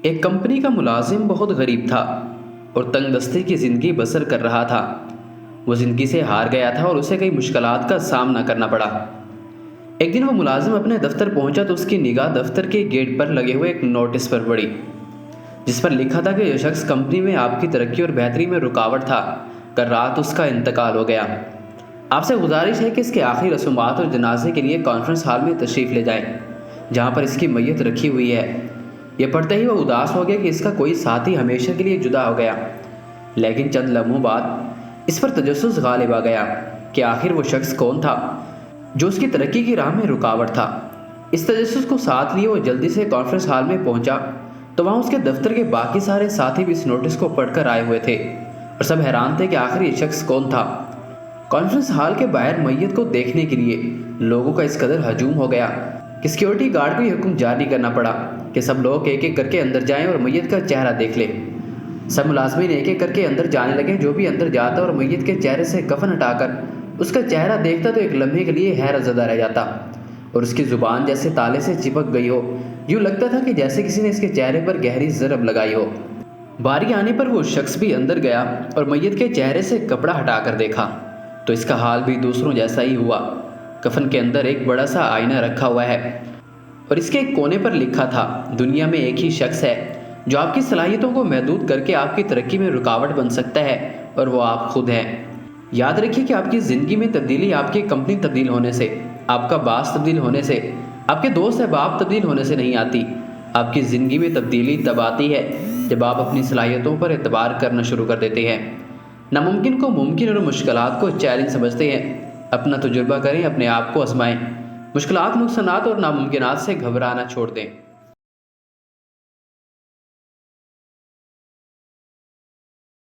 ایک کمپنی کا ملازم بہت غریب تھا اور تنگ دستی کی زندگی بسر کر رہا تھا۔ وہ زندگی سے ہار گیا تھا اور اسے کئی مشکلات کا سامنا کرنا پڑا۔ ایک دن وہ ملازم اپنے دفتر پہنچا تو اس کی نگاہ دفتر کے گیٹ پر لگے ہوئے ایک نوٹس پر پڑی، جس پر لکھا تھا کہ یہ شخص کمپنی میں آپ کی ترقی اور بہتری میں رکاوٹ تھا، کل رات اس کا انتقال ہو گیا۔ آپ سے گزارش ہے کہ اس کے آخری رسومات اور جنازے کے لیے کانفرنس ہال میں تشریف لے جائیں، جہاں پر اس کی میت رکھی ہوئی ہے۔ یہ پڑھتے ہی وہ اداس ہو گیا کہ اس کا کوئی ساتھی ہمیشہ کے لیے جدا ہو گیا، لیکن چند لمحوں بعد اس پر تجسس غالب آ گیا کہ آخر وہ شخص کون تھا جو اس کی ترقی کی راہ میں رکاوٹ تھا۔ اس تجسس کو ساتھ لیے وہ جلدی سے کانفرنس ہال میں پہنچا تو وہاں اس کے دفتر کے باقی سارے ساتھی بھی اس نوٹس کو پڑھ کر آئے ہوئے تھے اور سب حیران تھے کہ آخر یہ شخص کون تھا۔ کانفرنس ہال کے باہر میت کو دیکھنے کے لیے لوگوں کا اس قدر ہجوم ہو گیا کہ سیکیورٹی گارڈ کو یہ حکم جاری کرنا پڑا کہ سب لوگ ایک ایک کر کے اندر جائیں اور میت کا چہرہ دیکھ لیں۔ سب ملازمین ایک ایک کر کے اندر جانے لگے۔ جو بھی اندر جاتا اور میت کے چہرے سے کفن ہٹا کر اس کا چہرہ دیکھتا تو ایک لمحے کے لیے حیرت زدہ رہ جاتا اور اس کی زبان جیسے تالے سے چپک گئی ہو، یوں لگتا تھا کہ جیسے کسی نے اس کے چہرے پر گہری ضرب لگائی ہو۔ باری آنے پر وہ شخص بھی اندر گیا اور میت کے چہرے سے کپڑا ہٹا کر دیکھا تو اس کا حال بھی دوسروں جیسا ہی ہوا۔ کفن کے اندر ایک بڑا سا آئینہ رکھا ہوا ہے اور اس کے ایک کونے پر لکھا تھا، دنیا میں ایک ہی شخص ہے جو آپ کی صلاحیتوں کو محدود کر کے آپ کی ترقی میں رکاوٹ بن سکتا ہے، اور وہ آپ خود ہیں۔ یاد رکھیے کہ آپ کی زندگی میں تبدیلی آپ کی کمپنی تبدیل ہونے سے، آپ کا باس تبدیل ہونے سے، آپ کے دوست احباب تبدیل ہونے سے نہیں آتی۔ آپ کی زندگی میں تبدیلی تب آتی ہے جب آپ اپنی صلاحیتوں پر اعتبار کرنا شروع کر دیتے ہیں، ناممکن کو ممکن اور مشکلات کو چیلنج سمجھتے ہیں۔ اپنا تجربہ کریں، اپنے آپ کو آزمائیں، مشکلات، نقصانات اور ناممکنات سے گھبرانا چھوڑ دیں۔